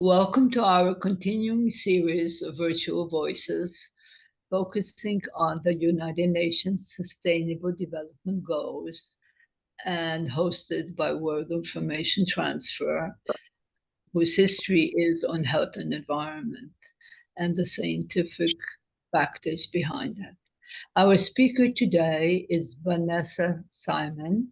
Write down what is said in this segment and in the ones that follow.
Welcome to our continuing series of Virtual Voices, focusing on the United Nations Sustainable Development Goals and hosted by World Information Transfer, whose history is on health and environment and the scientific factors behind it. Our speaker today is Vanessa Simon,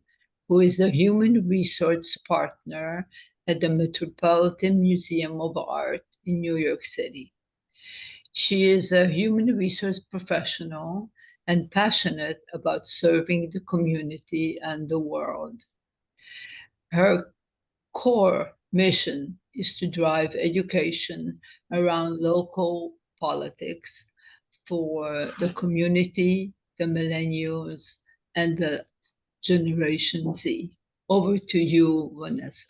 who is the Human Resource Partner at the Metropolitan Museum of Art in New York City. She is a human resource professional and passionate about serving the community and the world. Her core mission is to drive education around local politics for the community, the millennials, and the Generation Z. Over to you, Vanessa.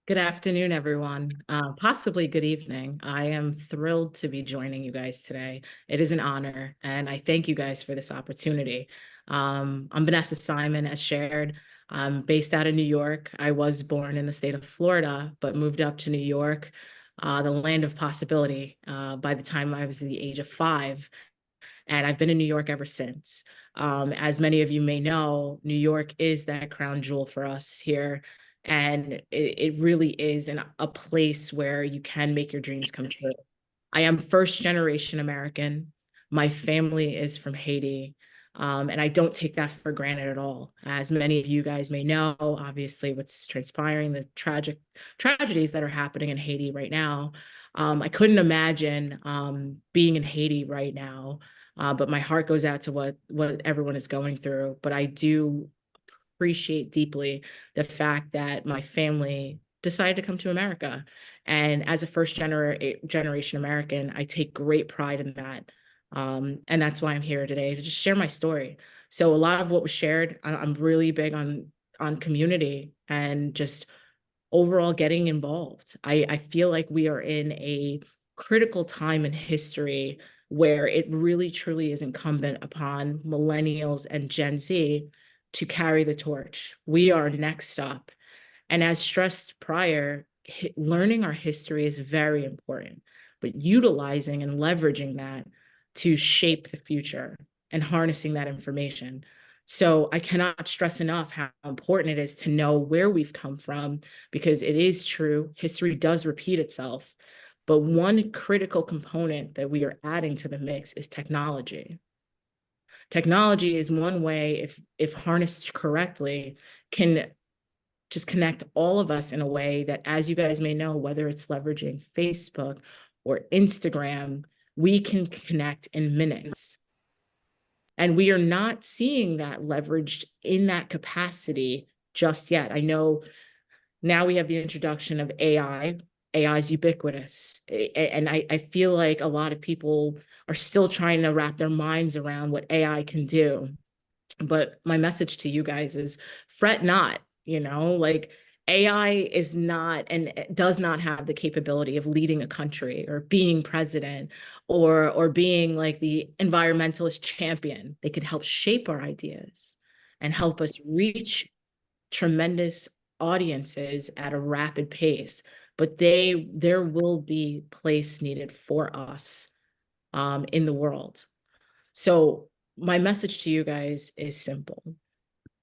Good afternoon, everyone. Possibly good evening. I am thrilled to be joining you guys today. It is an honor, and I thank you guys for this opportunity. I'm Vanessa Simon, as shared. I'm based out of New York. I was born in the state of Florida, but moved up to New York, the land of possibility, by the time I was the age of 5. And I've been in New York ever since. As many of you may know, New York is that crown jewel for us here. And it really is a place where you can make your dreams come true. I am first generation American. My family is from Haiti. And I don't take that for granted at all. As many of you guys may know, obviously, what's transpiring, the tragedies that are happening in Haiti right now. I couldn't imagine being in Haiti right now, but my heart goes out to what everyone is going through. But I do appreciate deeply the fact that my family decided to come to America. And as a first generation American, I take great pride in that. And that's why I'm here today, to just share my story. So a lot of what was shared, I'm really big on community and just overall getting involved. I feel like we are in a critical time in history where it really truly is incumbent upon millennials and Gen Z to carry the torch. We are next up. And as stressed prior, learning our history is very important, but utilizing and leveraging that to shape the future and harnessing that information. So I cannot stress enough how important it is to know where we've come from, because it is true, history does repeat itself. But one critical component that we are adding to the mix is technology. Technology is one way, if harnessed correctly, can just connect all of us in a way that, as you guys may know, whether it's leveraging Facebook or Instagram, we can connect in minutes. And we are not seeing that leveraged in that capacity just yet. I know now we have the introduction of AI. AI is ubiquitous. And I feel like a lot of people are still trying to wrap their minds around what AI can do. But my message to you guys is fret not, like AI is not and does not have the capability of leading a country or being president or being like the environmentalist champion. They could help shape our ideas and help us reach tremendous audiences at a rapid pace, but there will be place needed for us in the world. So my message to you guys is simple.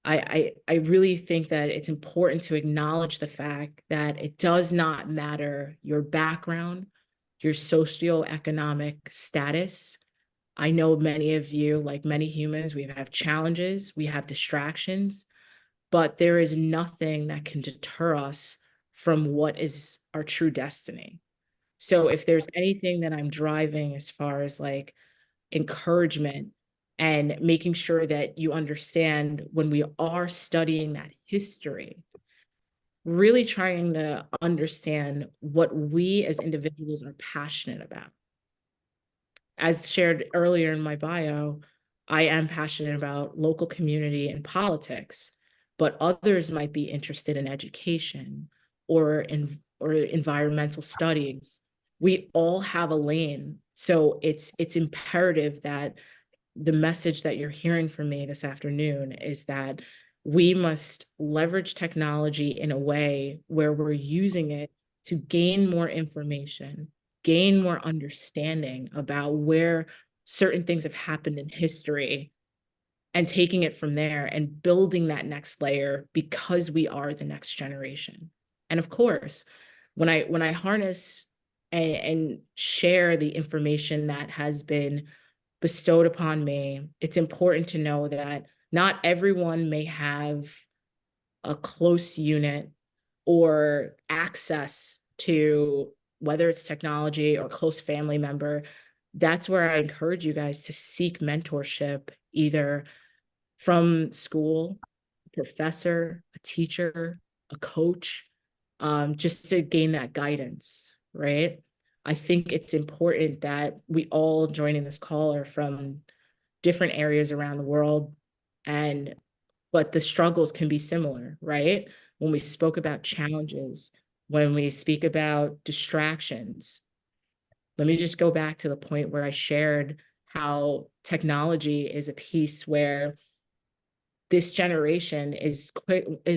I really think that it's important to acknowledge the fact that it does not matter your background, your socioeconomic status. I know many of you, like many humans, we have challenges, we have distractions, but there is nothing that can deter us from what is our true destiny. So if there's anything that I'm driving as far as like encouragement and making sure that you understand when we are studying that history, really trying to understand what we as individuals are passionate about. As shared earlier in my bio, I am passionate about local community and politics, but others might be interested in education or environmental studies. We all have a lane. So it's imperative that the message that you're hearing from me this afternoon is that we must leverage technology in a way where we're using it to gain more information, gain more understanding about where certain things have happened in history, and taking it from there and building that next layer because we are the next generation. And of course, when I harness and share the information that has been bestowed upon me, it's important to know that not everyone may have a close unit or access to, whether it's technology or close family member. That's where I encourage you guys to seek mentorship, either from school, a professor, a teacher, a coach, just to gain that guidance, right? I think it's important that we all joining this call are from different areas around the world, and but the struggles can be similar, right? When we spoke about challenges, when we speak about distractions, let me just go back to the point where I shared how technology is a piece where this generation is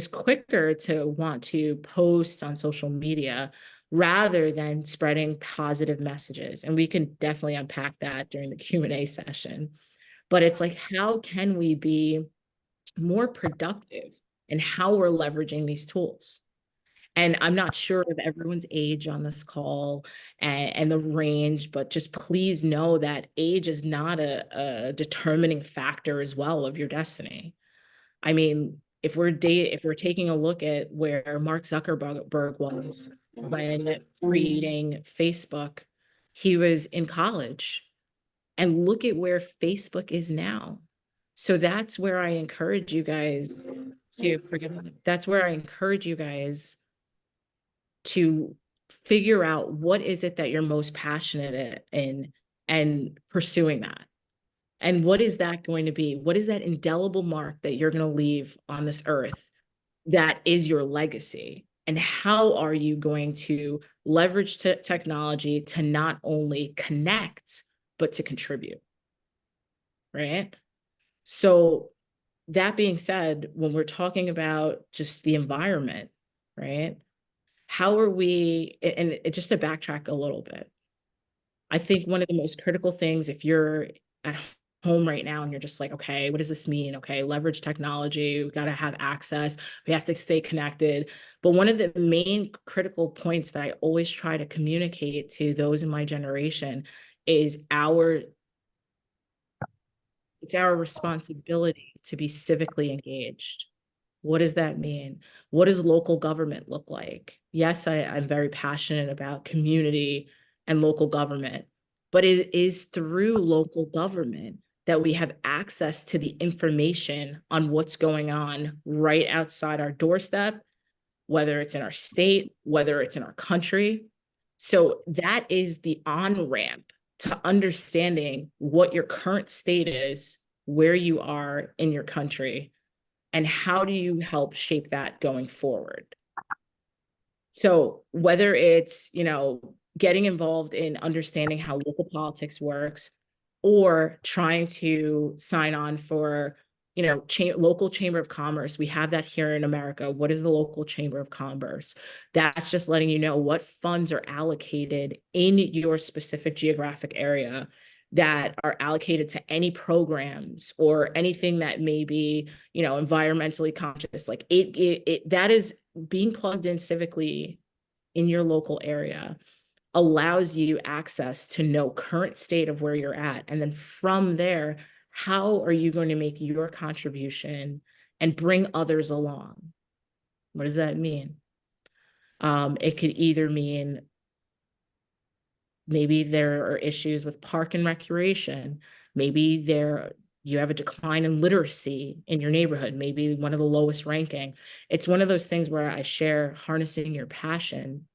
quicker to want to post on social media rather than spreading positive messages. And we can definitely unpack that during the Q&A session. But it's like, how can we be more productive in how we're leveraging these tools? And I'm not sure of everyone's age on this call and the range, but just please know that age is not a determining factor as well of your destiny. I mean, if we're taking a look at where Mark Zuckerberg was when creating Facebook, he was in college, and look at where Facebook is now. So that's where I encourage you guys to that's where I encourage you guys to figure out what is it that you're most passionate in and pursuing that. And what is that going to be? What is that indelible mark that you're going to leave on this earth that is your legacy? And how are you going to leverage technology to not only connect, but to contribute? Right? So, that being said, when we're talking about just the environment, right? How are we, and just to backtrack a little bit, I think one of the most critical things, if you're at home right now and you're just like, okay, what does this mean? Okay, leverage technology, we got to have access, we have to stay connected. But one of the main critical points that I always try to communicate to those in my generation is it's our responsibility to be civically engaged. What does that mean? What does local government look like? Yes, I'm very passionate about community and local government, but it is through local government that we have access to the information on what's going on right outside our doorstep, whether it's in our state, whether it's in our country. So that is the on-ramp to understanding what your current state is, where you are in your country, and how do you help shape that going forward. So whether it's, getting involved in understanding how local politics works, or trying to sign on for, local chamber of commerce. We have that here in America. What is the local chamber of commerce? That's just letting you know what funds are allocated in your specific geographic area that are allocated to any programs or anything that may be, environmentally conscious. Like that is being plugged in civically in your local area allows you access to know current state of where you're at. And then from there, how are you going to make your contribution and bring others along? What does that mean? It could either mean maybe there are issues with park and recreation. Maybe you have a decline in literacy in your neighborhood, maybe one of the lowest ranking. It's one of those things where I share harnessing your passion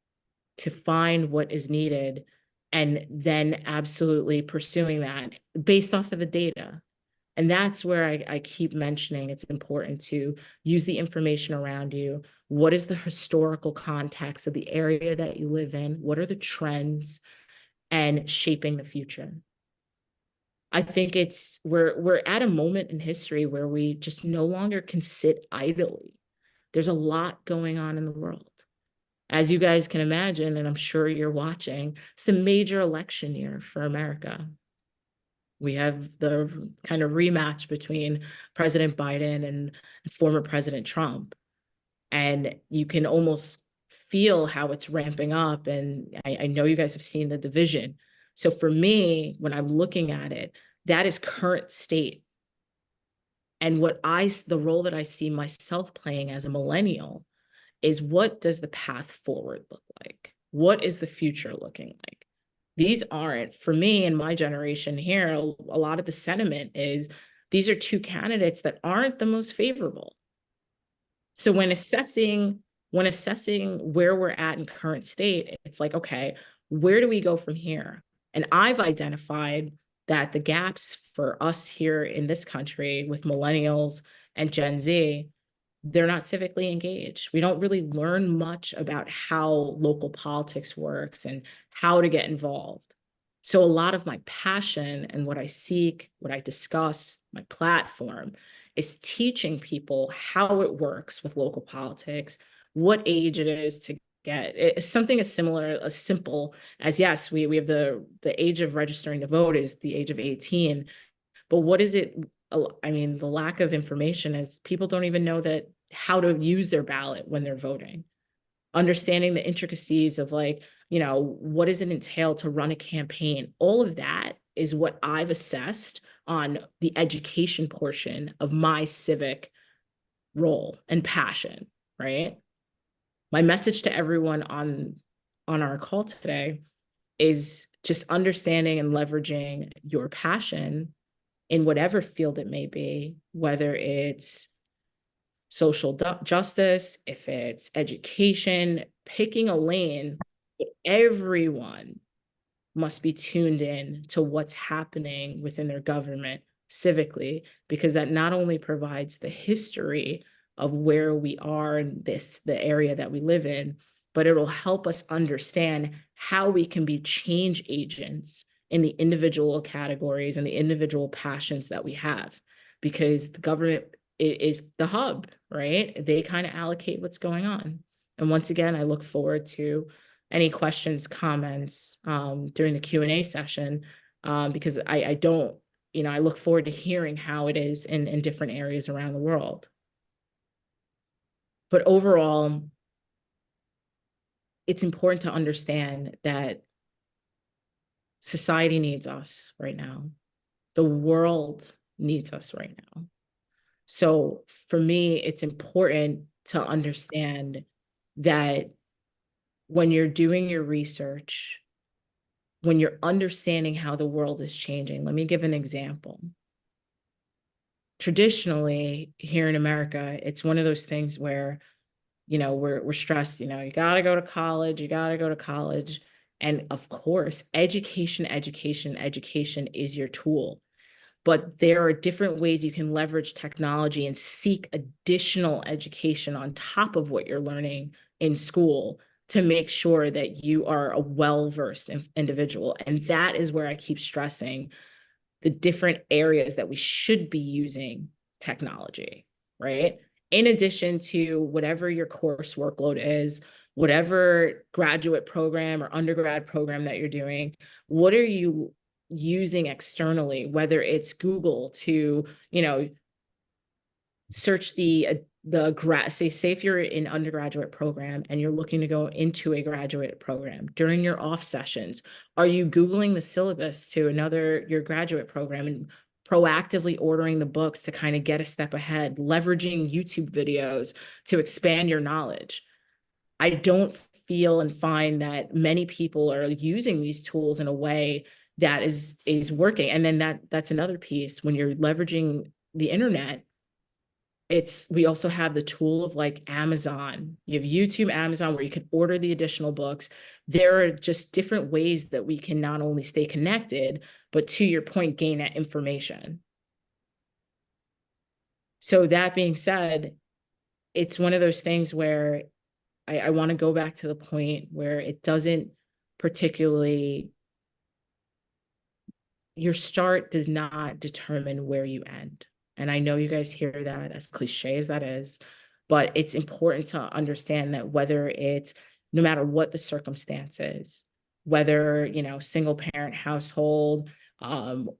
to find what is needed and then absolutely pursuing that based off of the data. And that's where I keep mentioning it's important to use the information around you. What is the historical context of the area that you live in? What are the trends? And shaping the future. I think we're at a moment in history where we just no longer can sit idly. There's a lot going on in the world. As you guys can imagine, and I'm sure you're watching, it's a major election year for America. We have the kind of rematch between President Biden and former President Trump. And you can almost feel how it's ramping up. And I know you guys have seen the division. So for me, when I'm looking at it, that is current state. And the role that I see myself playing as a millennial is, what does the path forward look like? What is the future looking like? These aren't, for me and my generation here, a lot of the sentiment is these are two candidates that aren't the most favorable. So when assessing where we're at in current state, it's like, okay, where do we go from here? And I've identified that the gaps for us here in this country with millennials and Gen Z, they're not civically engaged. We don't really learn much about how local politics works and how to get involved. So a lot of my passion and what I seek, what I discuss, my platform is teaching people how it works with local politics, what age it is to get. It's something as simple as, yes, we have the age of registering to vote is the age of 18, but what is it? I mean, the lack of information is people don't even know that how to use their ballot when they're voting. Understanding the intricacies of, like, what does it entail to run a campaign? All of that is what I've assessed on the education portion of my civic role and passion, right? My message to everyone on our call today is just understanding and leveraging your passion in whatever field it may be, whether it's social justice, if it's education, picking a lane. Everyone must be tuned in to what's happening within their government civically, because that not only provides the history of where we are in the area that we live in, but it'll help us understand how we can be change agents in the individual categories and the individual passions that we have, because the government is the hub, right? They kind of allocate what's going on. And once again, I look forward to any questions, comments during the Q&A session, because I don't, I look forward to hearing how it is in different areas around the world. But overall, it's important to understand that society needs us right now. The world needs us right now. So for me, it's important to understand that when you're doing your research, when you're understanding how the world is changing, let me give an example. Traditionally, here in America, it's one of those things where, we're stressed, you got to go to college, you got to go to college. And of course, education is your tool. But there are different ways you can leverage technology and seek additional education on top of what you're learning in school to make sure that you are a well-versed individual. And that is where I keep stressing the different areas that we should be using technology, right? In addition to whatever your course workload is, whatever graduate program or undergrad program that you're doing, what are you using externally, whether it's Google to, search say if you're in undergraduate program and you're looking to go into a graduate program, during your off sessions, are you Googling the syllabus to your graduate program and proactively ordering the books to kind of get a step ahead, leveraging YouTube videos to expand your knowledge? I don't feel and find that many people are using these tools in a way that is working. And then that's another piece. When you're leveraging the internet, we also have the tool of, like, Amazon. You have YouTube, Amazon, where you can order the additional books. There are just different ways that we can not only stay connected, but, to your point, gain that information. So that being said, it's one of those things where I want to go back to the point where it doesn't particularly, your start does not determine where you end. And I know you guys hear that, as cliche as that is, but it's important to understand that whether it's no matter what the circumstances, whether, single parent household,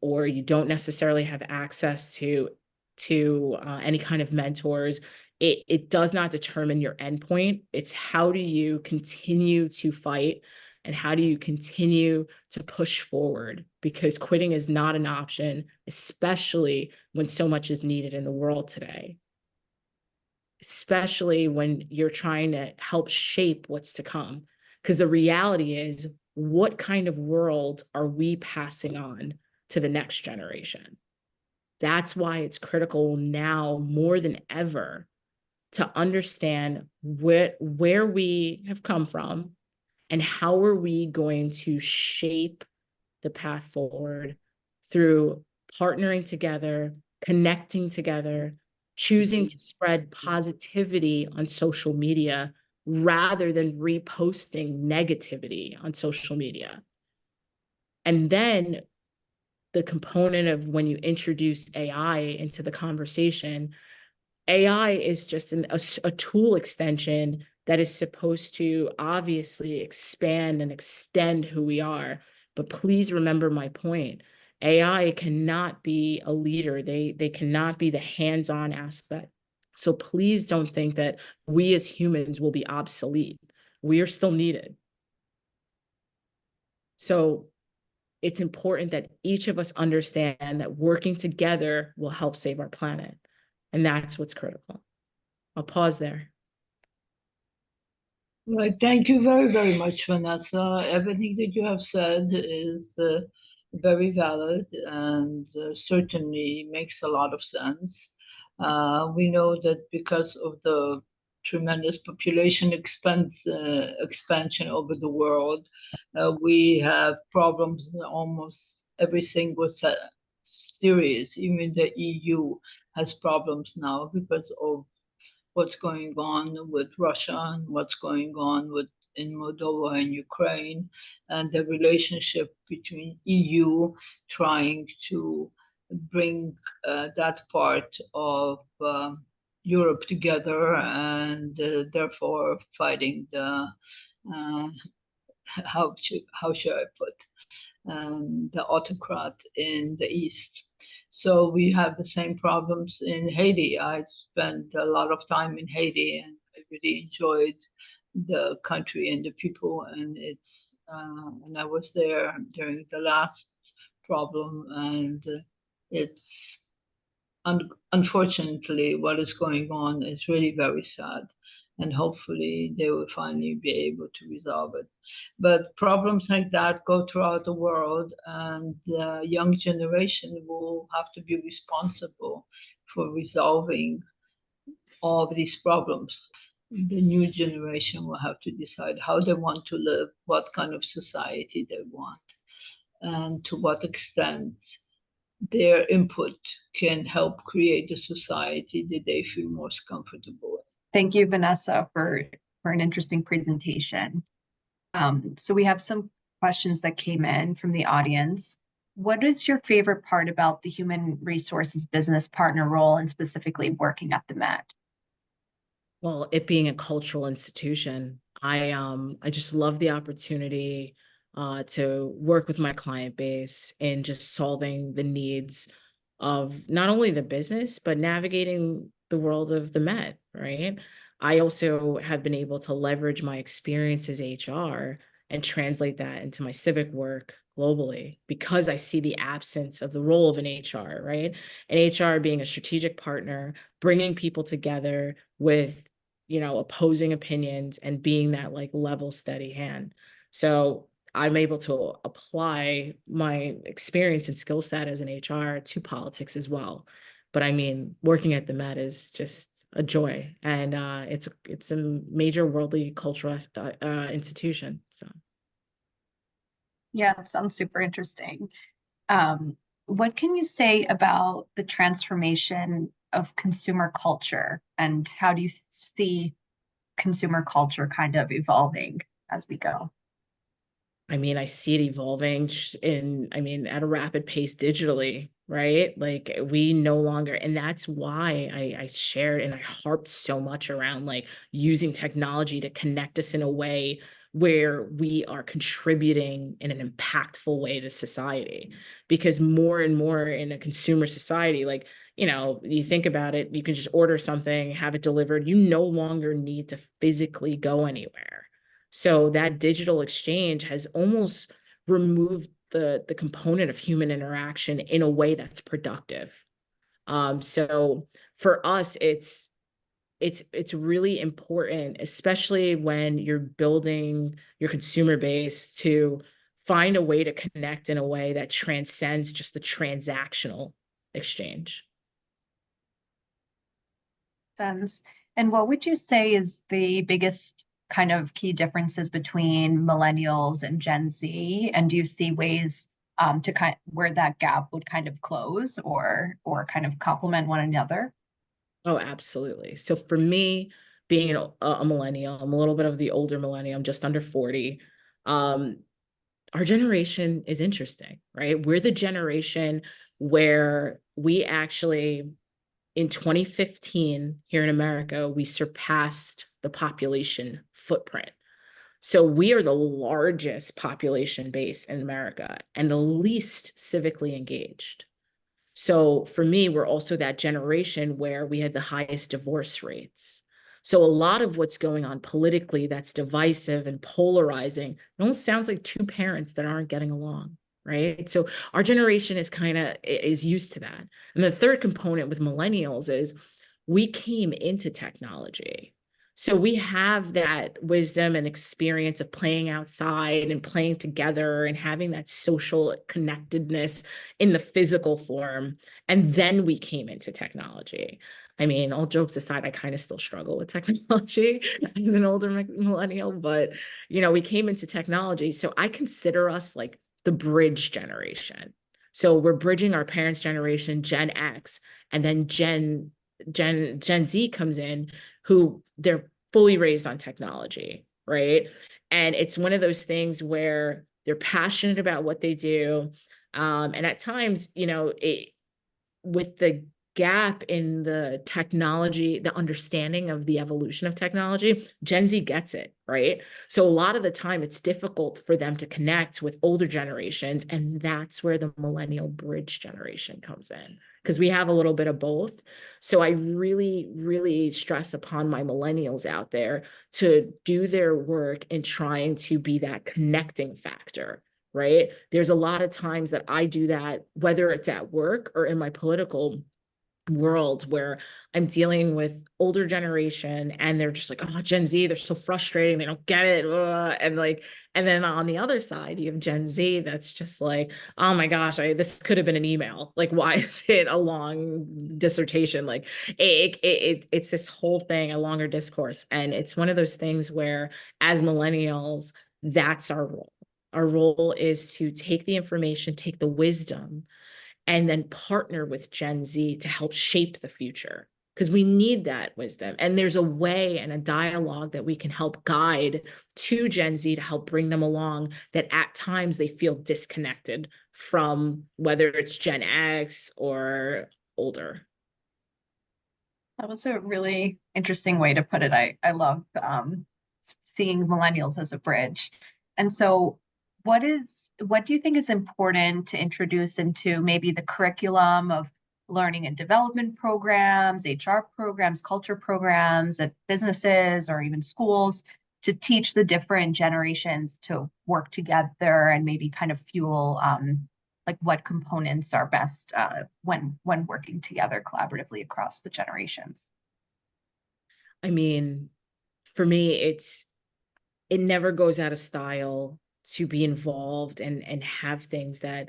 or you don't necessarily have access to any kind of mentors. It does not determine your endpoint. It's how do you continue to fight and how do you continue to push forward? Because quitting is not an option, especially when so much is needed in the world today, especially when you're trying to help shape what's to come. Because the reality is, what kind of world are we passing on to the next generation? That's why it's critical now more than ever to understand where we have come from and how are we going to shape the path forward through partnering together, connecting together, choosing to spread positivity on social media rather than reposting negativity on social media. And then the component of when you introduce AI into the conversation, AI is just a tool extension that is supposed to obviously expand and extend who we are. But please remember my point. AI cannot be a leader. They cannot be the hands-on aspect. So please don't think that we as humans will be obsolete. We are still needed. So it's important that each of us understand that working together will help save our planet. And that's what's critical. I'll pause there. Right. Thank you very, very much, Vanessa. Everything that you have said is very valid and certainly makes a lot of sense. We know that because of the tremendous population expansion over the world, we have problems in almost every single series. Even the EU has problems now because of what's going on with Russia and what's going on with in Moldova and Ukraine, and the relationship between EU trying to bring that part of Europe together, and therefore fighting the how should I put the autocrat in the east. So we have the same problems in Haiti. I spent a lot of time in Haiti, and I really enjoyed the country and the people. And and I was there during the last problem, and it's unfortunately what is going on is really very sad. And hopefully they will finally be able to resolve it. But problems like that go throughout the world, and the young generation will have to be responsible for resolving all of these problems. The new generation will have to decide how they want to live, what kind of society they want, and to what extent their input can help create a society that they feel most comfortable in. Thank you, Vanessa, for an interesting presentation. So we have some questions that came in from the audience. What is your favorite part about the human resources business partner role, and specifically working at the Met? Well, it being a cultural institution, I just love the opportunity to work with my client base in just solving the needs of not only the business, but navigating the world of the Met, right? I also have been able to leverage my experience as HR and translate that into my civic work globally because I see the absence of the role of an HR, right? An HR being a strategic partner, bringing people together with, opposing opinions and being that like level steady hand. So I'm able to apply my experience and skill set as an HR to politics as well. But I mean, working at the Met is just a joy, and it's a major worldly cultural institution. So, yeah, it sounds super interesting. What can you say about the transformation of consumer culture, and how do you see consumer culture kind of evolving as we go? I mean, I see it evolving at a rapid pace digitally, right? Like we no longer, and that's why I shared and I harped so much around like using technology to connect us in a way where we are contributing in an impactful way to society. Because more and more in a consumer society, like, you think about it, you can just order something, have it delivered. You no longer need to physically go anywhere. So that digital exchange has almost removed the component of human interaction in a way that's productive. So for us, it's really important, especially when you're building your consumer base, to find a way to connect in a way that transcends just the transactional exchange. Sense. And what would you say is the biggest kind of key differences between millennials and Gen Z? And do you see ways to where that gap would kind of close or kind of complement one another? Oh, absolutely. So for me, being a millennial, I'm a little bit of the older millennial, I'm just under 40. Um, our generation is interesting, right? We're the generation where we actually, in 2015, here in America, we surpassed the population footprint. So we are the largest population base in America and the least civically engaged. So for me, we're also that generation where we had the highest divorce rates. So a lot of what's going on politically that's divisive and polarizing, it almost sounds like two parents that aren't getting along, right? So our generation is used to that. And the third component with millennials is we came into technology. So we have that wisdom and experience of playing outside and playing together and having that social connectedness in the physical form. And then we came into technology. I mean, all jokes aside, I kind of still struggle with technology as an older millennial, but we came into technology. So I consider us like the bridge generation. So we're bridging our parents' generation, Gen X, and then Gen Z comes in, who they're fully raised on technology, right? And it's one of those things where they're passionate about what they do. And at times, with the gap in the technology, the understanding of the evolution of technology, Gen Z gets it, right? So a lot of the time it's difficult for them to connect with older generations. And that's where the millennial bridge generation comes in, because we have a little bit of both. So I really, really stress upon my millennials out there to do their work in trying to be that connecting factor, right? There's a lot of times that I do that, whether it's at work or in my political world, where I'm dealing with older generation and they're just like, oh, Gen Z, they're so frustrating, they don't get it. And then on the other side, you have Gen Z that's just like, oh my gosh, this could have been an email. Like, why is it a long dissertation? Like it's this whole thing, a longer discourse. And it's one of those things where as millennials, that's our role. Our role is to take the information, take the wisdom, and then partner with Gen Z to help shape the future, because we need that wisdom. And there's a way and a dialogue that we can help guide to Gen Z to help bring them along, that at times they feel disconnected from, whether it's Gen X or older. That was a really interesting way to put it. I love seeing millennials as a bridge. And so what do you think is important to introduce into maybe the curriculum of learning and development programs, HR programs, culture programs at businesses or even schools, to teach the different generations to work together and maybe kind of fuel like what components are best when working together collaboratively across the generations? I mean, for me, it never goes out of style to be involved and have things that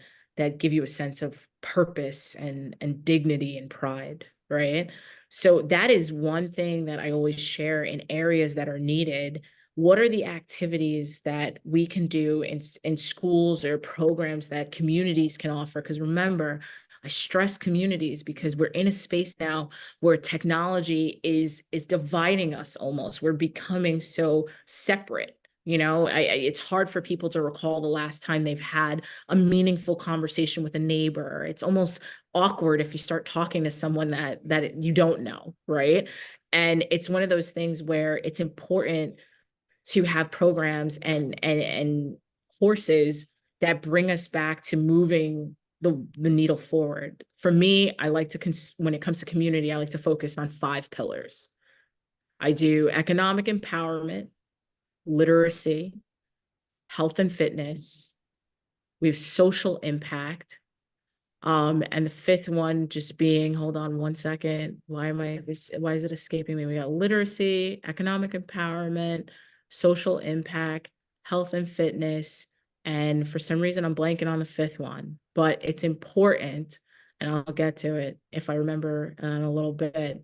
give you a sense of purpose and dignity and pride, right? So that is one thing that I always share in areas that are needed. What are the activities that we can do in schools or programs that communities can offer? Because remember, I stress communities because we're in a space now where technology is dividing us almost. We're becoming so separate, You know, it's hard for people to recall the last time they've had a meaningful conversation with a neighbor. It's almost awkward if you start talking to someone that you don't know, right? And it's one of those things where it's important to have programs and courses that bring us back to moving the needle forward. For me, I like to, when it comes to community, I like to focus on 5 pillars. I do economic empowerment, literacy, health and fitness. We have social impact. And the 5th one just being, hold on one second. Why is it escaping me? We got literacy, economic empowerment, social impact, health and fitness. And for some reason, I'm blanking on the 5th one, but it's important. And I'll get to it if I remember in a little bit,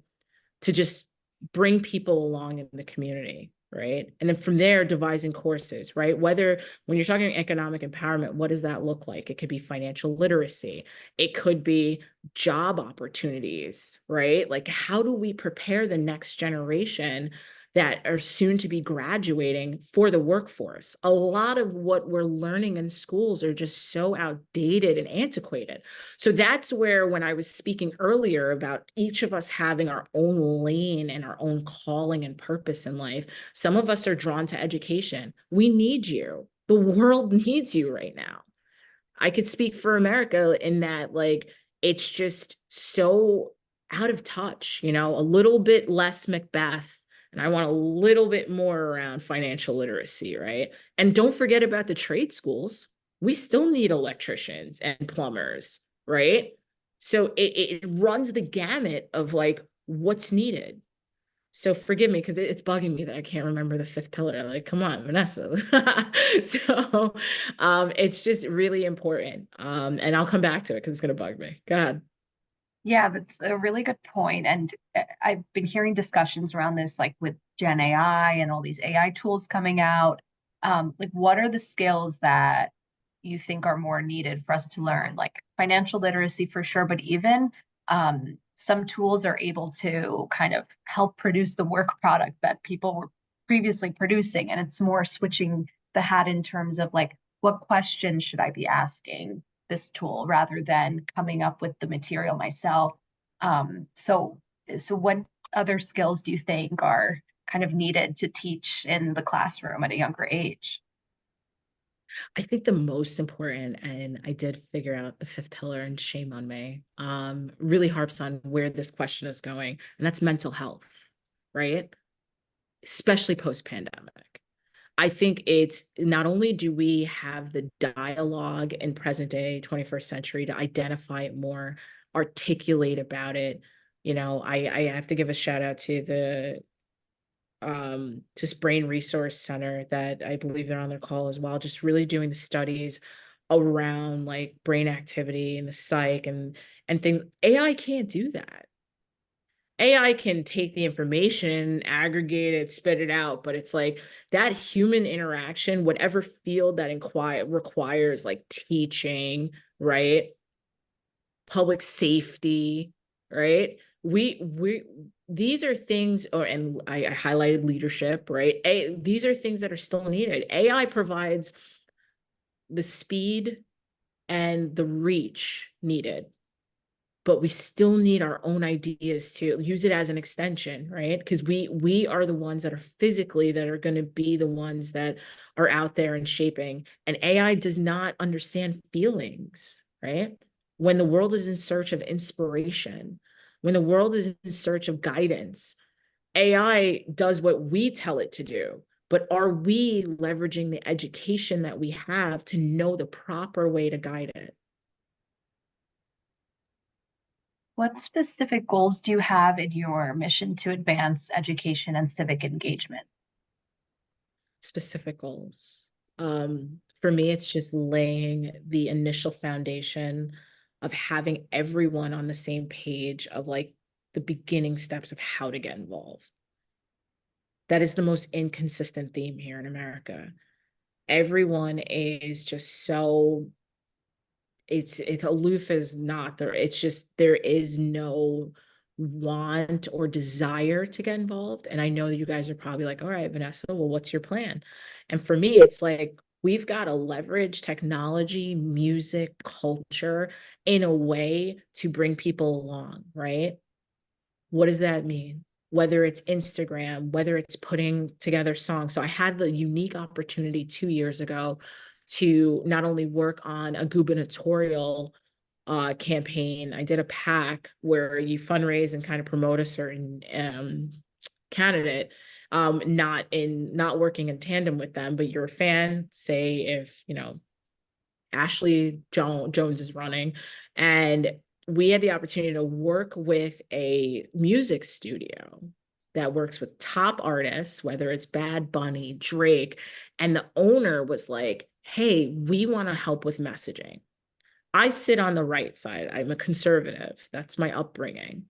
to just bring people along in the community, right? And then from there, devising courses, right? Whether when you're talking economic empowerment, what does that look like? It could be financial literacy. It could be job opportunities, right? Like, how do we prepare the next generation that are soon to be graduating for the workforce? A lot of what we're learning in schools are just so outdated and antiquated. So that's where, when I was speaking earlier about each of us having our own lane and our own calling and purpose in life, some of us are drawn to education. We need you. The world needs you right now. I could speak for America in that, like, it's just so out of touch, you know, a little bit less Macbeth. And I want a little bit more around financial literacy, right? And don't forget about the trade schools. We still need electricians and plumbers, right? So it runs the gamut of like what's needed. So forgive me, because it's bugging me that I can't remember the 5th pillar. Like, come on, Vanessa. So it's just really important. And I'll come back to it because it's going to bug me. Go ahead. Yeah, that's a really good point. And I've been hearing discussions around this, like with Gen AI and all these AI tools coming out. Like, what are the skills that you think are more needed for us to learn? Like financial literacy for sure, but even some tools are able to kind of help produce the work product that people were previously producing. And it's more switching the hat in terms of like, what questions should I be asking this tool rather than coming up with the material myself. So what other skills do you think are kind of needed to teach in the classroom at a younger age? I think the most important, and I did figure out the 5th pillar, and shame on me, really harps on where this question is going, and that's mental health, right? Especially post-pandemic. I think it's not only do we have the dialogue in present day 21st century to identify it more, articulate about it. You know, I have to give a shout out to the just Brain Resource Center, that I believe they're on their call as well, just really doing the studies around like brain activity and the psych and things. AI can't do that. AI can take the information, aggregate it, spit it out, but it's like that human interaction, whatever field that requires like teaching, right? Public safety, right? We these are things, and I highlighted leadership, right? These are things that are still needed. AI provides the speed and the reach needed, but we still need our own ideas to use it as an extension, right? Because we are the ones that are physically, that are going to be the ones that are out there and shaping. And AI does not understand feelings, right? When the world is in search of inspiration, when the world is in search of guidance, AI does what we tell it to do. But are we leveraging the education that we have to know the proper way to guide it? What specific goals do you have in your mission to advance education and civic engagement? Specific goals. For me, it's just laying the initial foundation of having everyone on the same page of like the beginning steps of how to get involved. That is the most inconsistent theme here in America. Everyone is just so, it's aloof as not there. It's just, there is no want or desire to get involved. And I know that you guys are probably like, all right, Vanessa, well, what's your plan? And for me, it's like, we've got to leverage technology, music, culture in a way to bring people along, right? What does that mean? Whether it's Instagram, whether it's putting together songs. So I had the unique opportunity 2 years ago to not only work on a gubernatorial campaign. I did a PAC where you fundraise and kind of promote a certain candidate, not working in tandem with them, but you're a fan. Say if Ashley Jones is running, and we had the opportunity to work with a music studio that works with top artists, whether it's Bad Bunny, Drake, and the owner was like, hey, we want to help with messaging. I sit on the right side. I'm a conservative. That's my upbringing.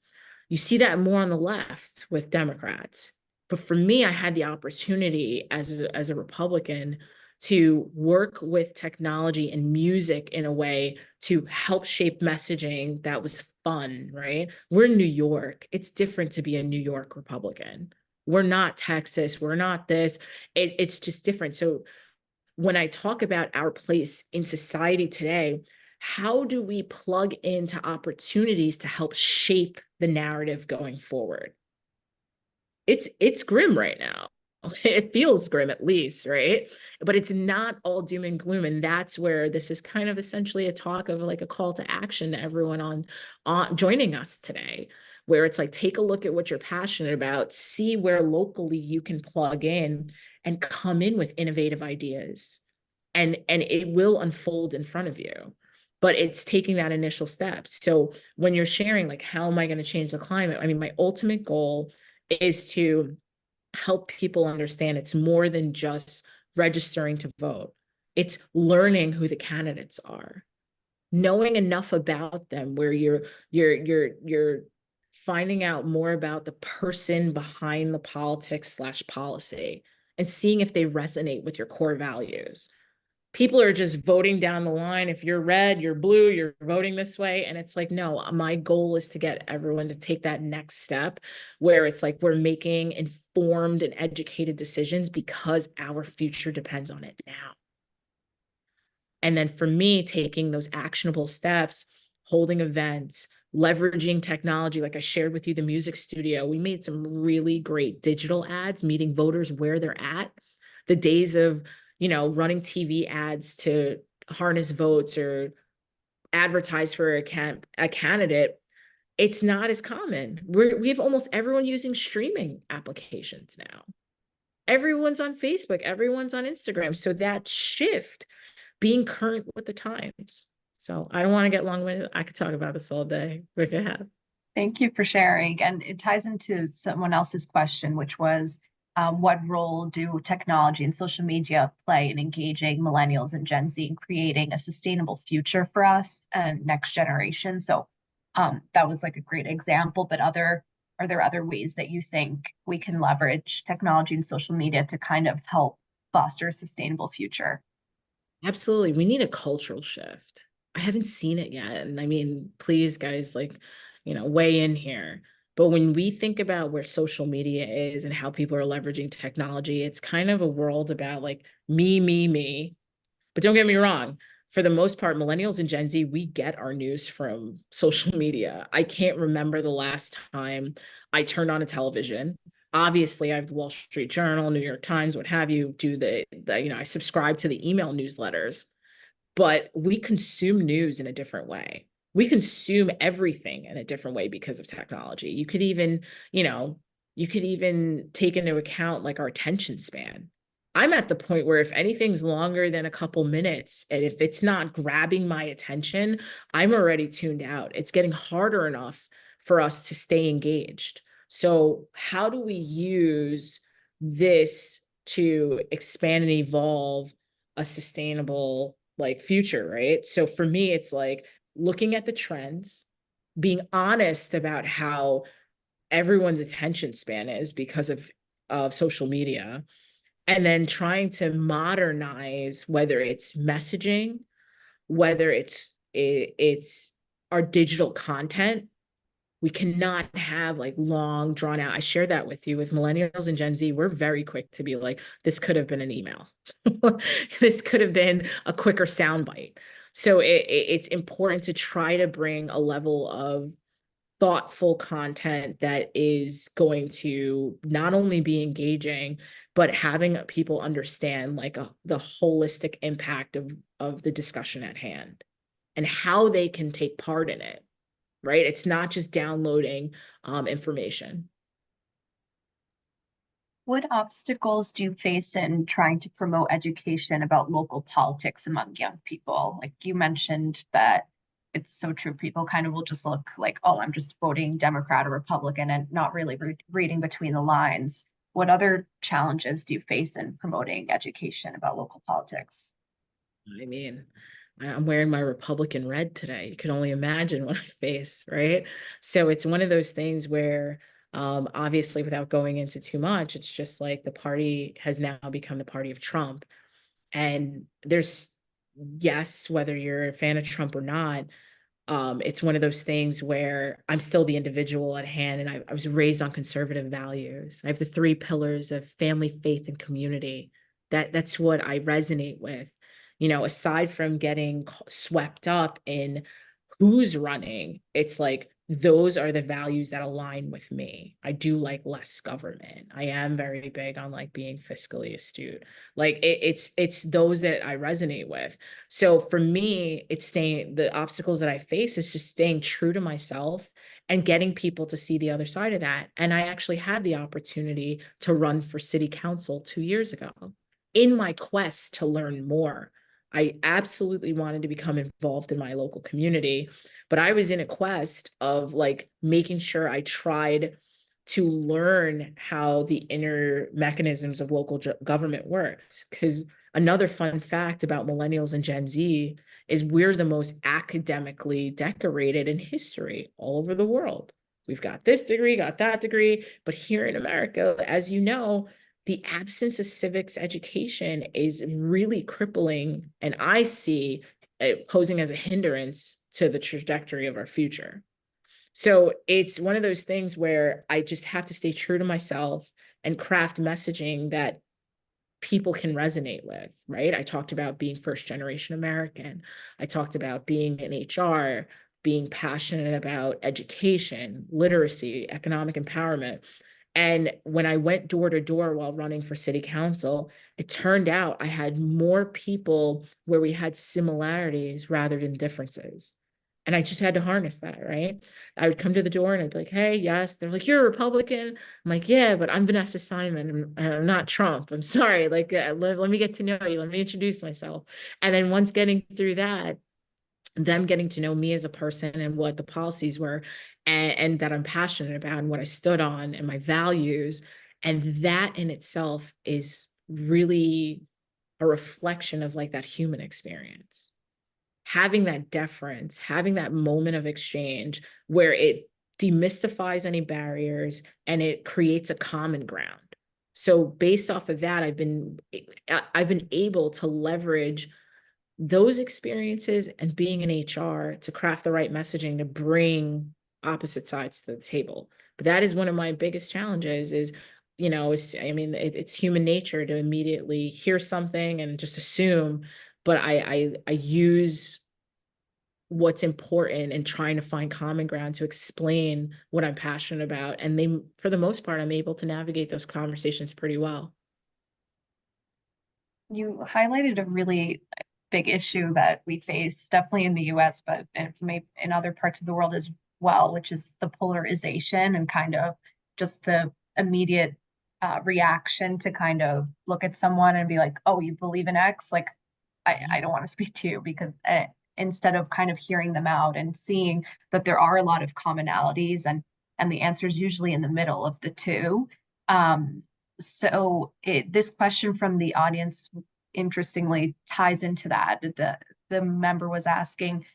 You see that more on the left with Democrats. But for me, I had the opportunity as a Republican to work with technology and music in a way to help shape messaging that was fun, right? We're in New York. It's different to be a New York Republican. We're not Texas. We're not this. It's just different. So when I talk about our place in society today, how do we plug into opportunities to help shape the narrative going forward? It's grim right now. It feels grim, at least, right? But it's not all doom and gloom. And that's where this is kind of essentially a talk of like a call to action to everyone on joining us today, where it's like, take a look at what you're passionate about, see where locally you can plug in and come in with innovative ideas. And it will unfold in front of you. But it's taking that initial step. So when you're sharing, like, how am I going to change the climate? I mean, my ultimate goal is to help people understand it's more than just registering to vote. It's learning who the candidates are, knowing enough about them where you're finding out more about the person behind the politics/policy and seeing if they resonate with your core values. People are just voting down the line. If you're red, you're blue, you're voting this way. And it's like, no, my goal is to get everyone to take that next step where it's like we're making informed and educated decisions because our future depends on it now. And then for me, taking those actionable steps, holding events, leveraging technology, like I shared with you, the music studio, we made some really great digital ads, meeting voters where they're at. The days of, running TV ads to harness votes or advertise for a candidate, it's not as common. We have almost everyone using streaming applications now. Everyone's on Facebook, everyone's on Instagram. So that shift, being current with the times. So I don't want to get long-winded. I could talk about this all day if you have. Thank you for sharing. And it ties into someone else's question, which was, what role do technology and social media play in engaging millennials and Gen Z and creating a sustainable future for us and next generation? So that was like a great example, but are there other ways that you think we can leverage technology and social media to kind of help foster a sustainable future? Absolutely. We need a cultural shift. I haven't seen it yet. And I mean, please, guys, weigh in here. But when we think about where social media is and how people are leveraging technology, it's kind of a world about like me, me, me. But don't get me wrong. For the most part, millennials and Gen Z, we get our news from social media. I can't remember the last time I turned on a television. Obviously, I have the Wall Street Journal, New York Times, what have you, I subscribe to the email newsletters, but we consume news in a different way. We consume everything in a different way because of technology. You could even take into account like our attention span. I'm at the point where if anything's longer than a couple minutes, and if it's not grabbing my attention, I'm already tuned out. It's getting harder enough for us to stay engaged. So how do we use this to expand and evolve a sustainable future, right? So for me, it's like looking at the trends, being honest about how everyone's attention span is because of social media, and then trying to modernize, whether it's messaging, whether it's our digital content. We cannot have like long drawn out. I shared that with you with millennials and Gen Z. We're very quick to be like, this could have been an email. This could have been a quicker soundbite. So it's important to try to bring a level of thoughtful content that is going to not only be engaging, but having people understand like the holistic impact of the discussion at hand and how they can take part in it, right? It's not just downloading information. What obstacles do you face in trying to promote education about local politics among young people? Like you mentioned that it's so true. People kind of will just look like, oh, I'm just voting Democrat or Republican and not really reading between the lines. What other challenges do you face in promoting education about local politics? I mean, I'm wearing my Republican red today. You can only imagine what I face, right? So it's one of those things where, obviously, without going into too much, it's just like the party has now become the party of Trump. And there's, yes, whether you're a fan of Trump or not, it's one of those things where I'm still the individual at hand, and I was raised on conservative values. I have the three pillars of family, faith, and community. That's what I resonate with. You know, aside from getting swept up in who's running, it's like those are the values that align with me. I do like less government. I am very big on like being fiscally astute. Like it's those that I resonate with. So for me, it's staying, the obstacles that I face is just staying true to myself and getting people to see the other side of that. And I actually had the opportunity to run for city council 2 years ago in my quest to learn more. I absolutely wanted to become involved in my local community, but I was in a quest of like making sure I tried to learn how the inner mechanisms of local government works. Because another fun fact about millennials and Gen Z is we're the most academically decorated in history all over the world. We've got this degree, got that degree, but here in America, as you know, the absence of civics education is really crippling, and I see it posing as a hindrance to the trajectory of our future. So it's one of those things where I just have to stay true to myself and craft messaging that people can resonate with, right? I talked about being first generation American. I talked about being in HR, being passionate about education, literacy, economic empowerment. And when I went door to door while running for city council, it turned out I had more people where we had similarities rather than differences. And I just had to harness that, right? I would come to the door and I'd be like, hey, yes. They're like, you're a Republican. I'm like, yeah, but I'm Vanessa Simon. I'm not Trump. I'm sorry. Like, let me get to know you. Let me introduce myself. And then once getting through that, them getting to know me as a person and what the policies were, and that I'm passionate about and what I stood on and my values. And that in itself is really a reflection of like that human experience. Having that deference, having that moment of exchange where it demystifies any barriers and it creates a common ground. So based off of that, I've been able to leverage those experiences and being in HR to craft the right messaging to bring opposite sides to the table. But that is one of my biggest challenges is, you know, it's human nature to immediately hear something and just assume, but I use what's important and trying to find common ground to explain what I'm passionate about. And they, for the most part, I'm able to navigate those conversations pretty well. You highlighted a really big issue that we face, definitely in the US, but maybe in other parts of the world as well, which is the polarization and kind of just the immediate reaction to kind of look at someone and be like, oh, you believe in X? Like, I don't want to speak to you because instead of kind of hearing them out and seeing that there are a lot of commonalities and the answer is usually in the middle of the two. So this question from the audience, interestingly, ties into that. The member was asking,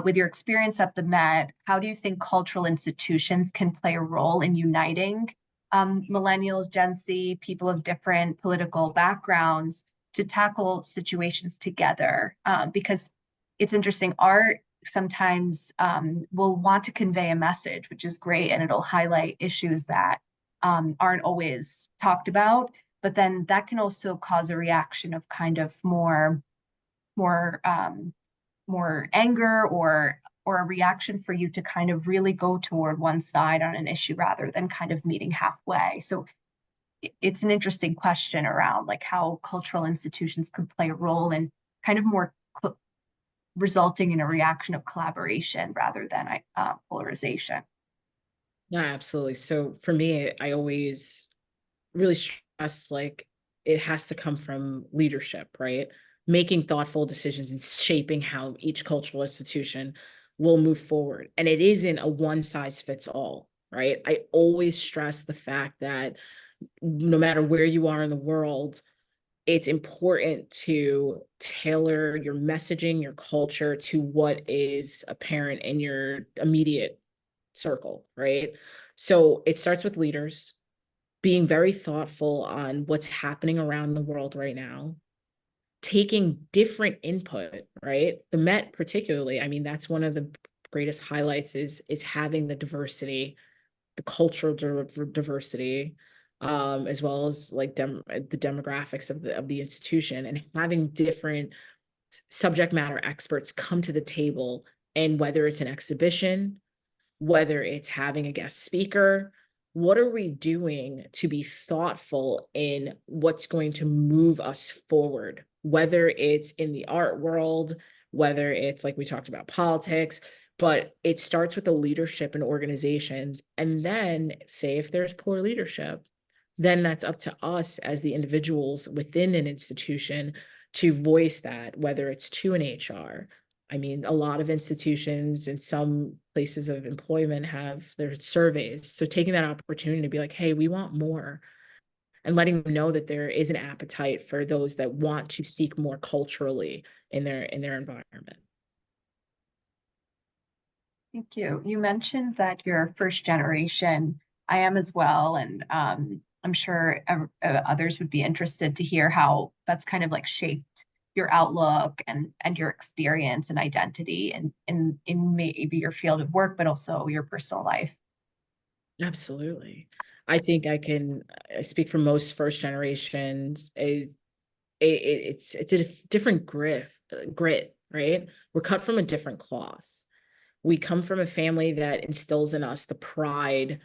with your experience at the Met, how do you think cultural institutions can play a role in uniting millennials, Gen Z, people of different political backgrounds to tackle situations together? Because it's interesting, our sometimes will want to convey a message, which is great, and it'll highlight issues that aren't always talked about. But then that can also cause a reaction of kind of more anger or a reaction for you to kind of really go toward one side on an issue rather than kind of meeting halfway. So it's an interesting question around like how cultural institutions could play a role in kind of more resulting in a reaction of collaboration rather than polarization. Yeah, absolutely. So for me, I always really stress like it has to come from leadership, right? Making thoughtful decisions and shaping how each cultural institution will move forward. And it isn't a one size fits all, right? I always stress the fact that no matter where you are in the world, it's important to tailor your messaging, your culture to what is apparent in your immediate circle, right? So it starts with leaders being very thoughtful on what's happening around the world right now, taking different input, right? The Met particularly, I mean, that's one of the greatest highlights is having the diversity, the cultural diversity, as well as like the demographics of the institution, and having different subject matter experts come to the table. And whether it's an exhibition, whether it's having a guest speaker, what are we doing to be thoughtful in what's going to move us forward, whether it's in the art world, whether it's like we talked about politics, but it starts with the leadership in organizations. And then say if there's poor leadership, then that's up to us as the individuals within an institution to voice that, whether it's to an HR. I mean, a lot of institutions and some places of employment have their surveys. So taking that opportunity to be like, hey, we want more, and letting them know that there is an appetite for those that want to seek more culturally in their environment. Thank you. You mentioned that you're first generation. I am as well, and I'm sure others would be interested to hear how that's kind of like shaped your outlook and your experience and identity and in maybe your field of work, but also your personal life. Absolutely. I think I speak for most first generations. It's a different grit, right? We're cut from a different cloth. We come from a family that instills in us the pride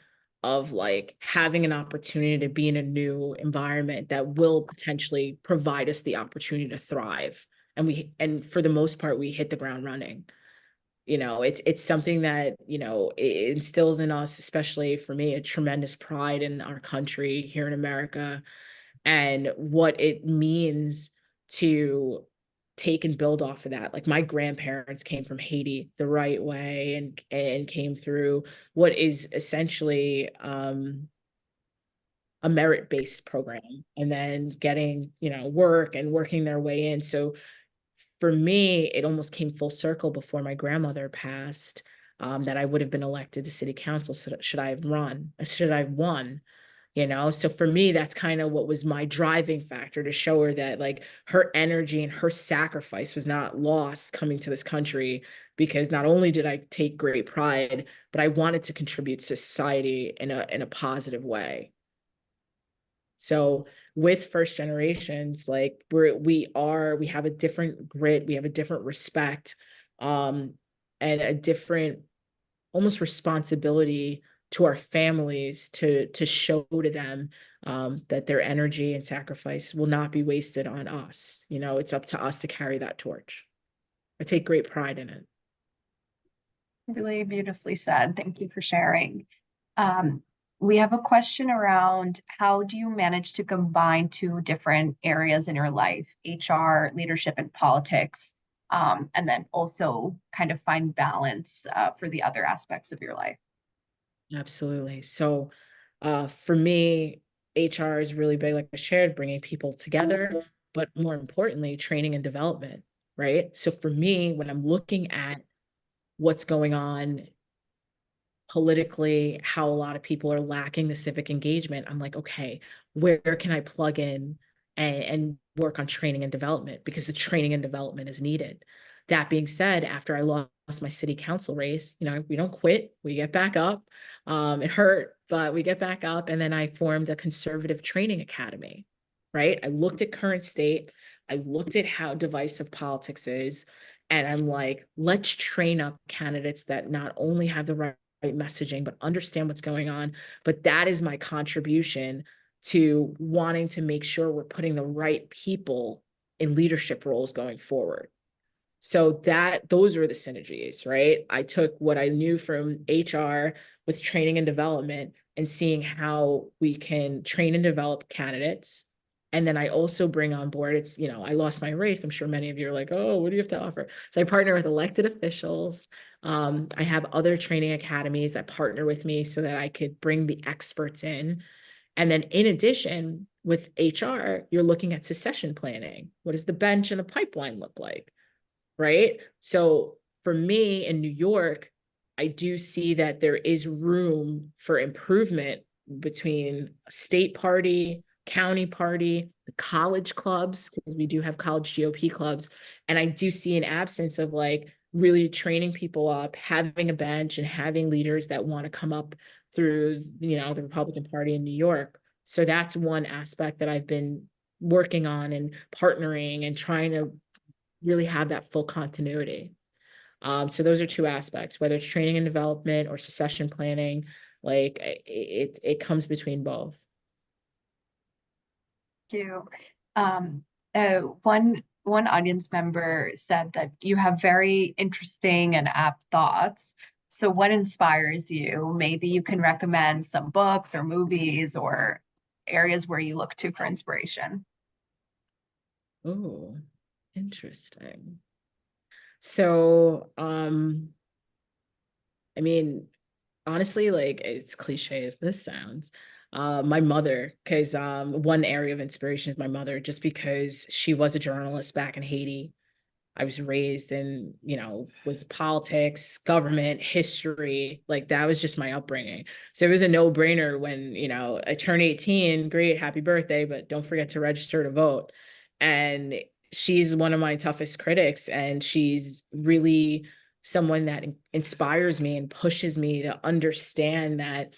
of like having an opportunity to be in a new environment that will potentially provide us the opportunity to thrive. And for the most part, we hit the ground running. It's something that, it instills in us, especially for me, a tremendous pride in our country here in America and what it means to take and build off of that. Like my grandparents came from Haiti the right way and came through what is essentially a merit-based program, and then getting, work and working their way in. So for me, it almost came full circle before my grandmother passed, that I would have been elected to city council. So should I have run? Should I have won? So for me, that's kind of what was my driving factor, to show her that like her energy and her sacrifice was not lost coming to this country, because not only did I take great pride, but I wanted to contribute to society in a positive way. So with first generations, like we have a different grit, we have a different respect, and a different almost responsibility to our families to show to them, that their energy and sacrifice will not be wasted on us. It's up to us to carry that torch. I take great pride in it. Really beautifully said. Thank you for sharing. We have a question around how do you manage to combine two different areas in your life, HR, leadership, and politics, and then also kind of find balance for the other aspects of your life? Absolutely. So for me, HR is really big, like I shared, bringing people together, but more importantly, training and development, right? So for me, when I'm looking at what's going on politically, how a lot of people are lacking the civic engagement, I'm like, okay, where can I plug in and work on training and development? Because the training and development is needed. That being said, after I lost my city council race, you know, we don't quit, we get back up. It hurt, but we get back up. And then I formed a conservative training academy, right? I looked at current state, I looked at how divisive politics is, and I'm like, let's train up candidates that not only have the right messaging, but understand what's going on. But that is my contribution to wanting to make sure we're putting the right people in leadership roles going forward. So those are the synergies, right? I took what I knew from HR with training and development and seeing how we can train and develop candidates. And then I also bring on board, it's, you know, I lost my race. I'm sure many of you are like, oh, what do you have to offer? So I partner with elected officials. I have other training academies that partner with me so that I could bring the experts in. And then in addition, with HR, you're looking at succession planning. What does the bench and the pipeline look like? Right? So for me in New York, I do see that there is room for improvement between state party, county party, the college clubs, because we do have college GOP clubs. And I do see an absence of like really training people up, having a bench and having leaders that want to come up through, you know, the Republican Party in New York. So that's one aspect that I've been working on and partnering and trying to really have that full continuity. So those are two aspects, whether it's training and development or succession planning, like it comes between both. Thank you. One audience member said that you have very interesting and apt thoughts. So what inspires you? Maybe you can recommend some books or movies or areas where you look to for inspiration. Oh, interesting. So, I mean, honestly, like it's cliche as this sounds, my mother, because one area of inspiration is my mother, just because she was a journalist back in Haiti. I was raised in, you know, with politics, government, history, like that was just my upbringing. So it was a no-brainer when, you know, I turned 18, great, happy birthday, but don't forget to register to vote. And she's one of my toughest critics, and she's really someone that inspires me and pushes me to understand that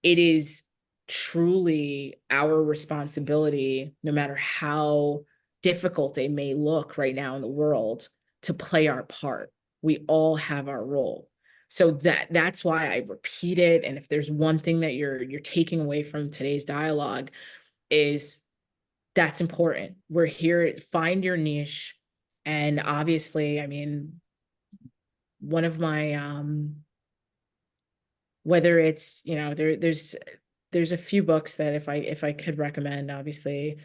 it is truly our responsibility, no matter how difficult it may look right now in the world, to play our part. We all have our role. So that's why I repeat it. And if there's one thing that you're taking away from today's dialogue, is that's important. We're here, find your niche. And obviously, I mean, one of my whether it's, you know, there's a few books that if I could recommend, obviously,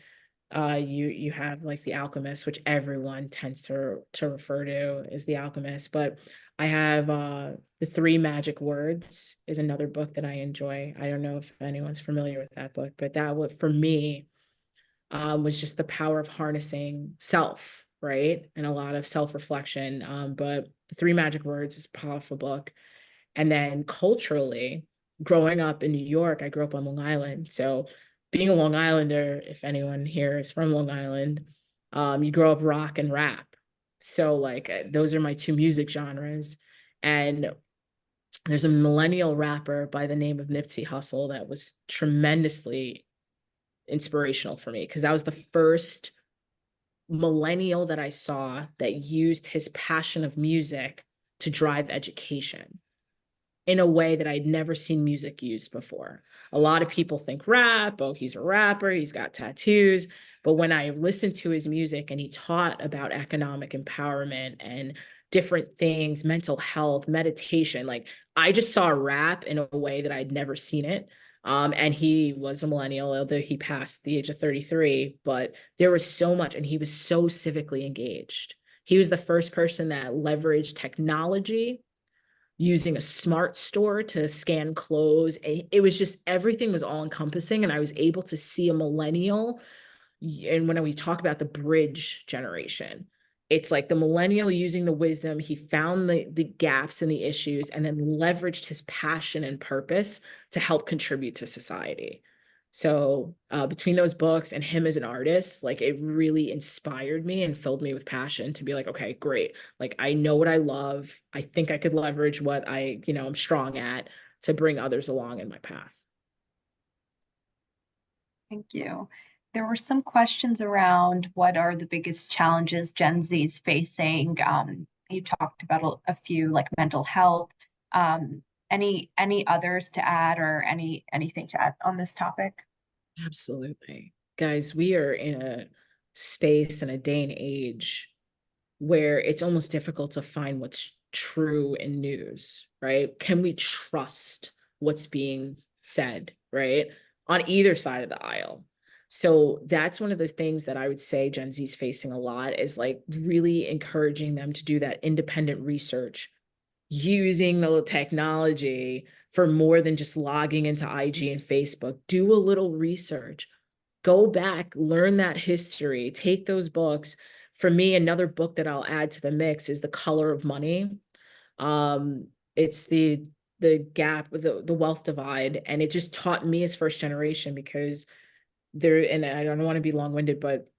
you have like The Alchemist, which everyone tends to refer to as The Alchemist, but I have The Three Magic Words is another book that I enjoy. I don't know if anyone's familiar with that book, but that would, for me, was just the power of harnessing self, right? And a lot of self-reflection. But The Three Magic Words is a powerful book. And then culturally, growing up in New York, I grew up on Long Island. So being a Long Islander, if anyone here is from Long Island, you grow up rock and rap. So like those are my two music genres. And there's a millennial rapper by the name of Nipsey Hussle that was tremendously inspirational for me, because that was the first millennial that I saw that used his passion of music to drive education in a way that I'd never seen music used before. A lot of people think rap, oh, he's a rapper, he's got tattoos. But when I listened to his music and he taught about economic empowerment and different things, mental health, meditation, like I just saw rap in a way that I'd never seen it. And he was a millennial, although he passed the age of 33, but there was so much, and he was so civically engaged. He was the first person that leveraged technology using a smart store to scan clothes. It was just, everything was all encompassing. And I was able to see a millennial. And when we talk about the bridge generation, it's like the millennial using the wisdom, he found the gaps and the issues, and then leveraged his passion and purpose to help contribute to society. So between those books and him as an artist, like it really inspired me and filled me with passion to be like, okay, great. Like I know what I love. I think I could leverage what I'm strong at to bring others along in my path. Thank you. There were some questions around what are the biggest challenges Gen Z is facing. You talked about a few like mental health. Any others to add or anything to add on this topic? Absolutely. Guys, we are in a space and a day and age where it's almost difficult to find what's true in news, right? Can we trust what's being said, right? On either side of the aisle. So that's one of the things that I would say Gen Z is facing a lot is like really encouraging them to do that independent research using the technology for more than just logging into IG and Facebook. Do a little research, go back, learn that history, take those books. For me, another book that I'll add to the mix is The Color of Money. It's the gap, the wealth divide, and it just taught me as first generation because and I don't want to be long-winded, but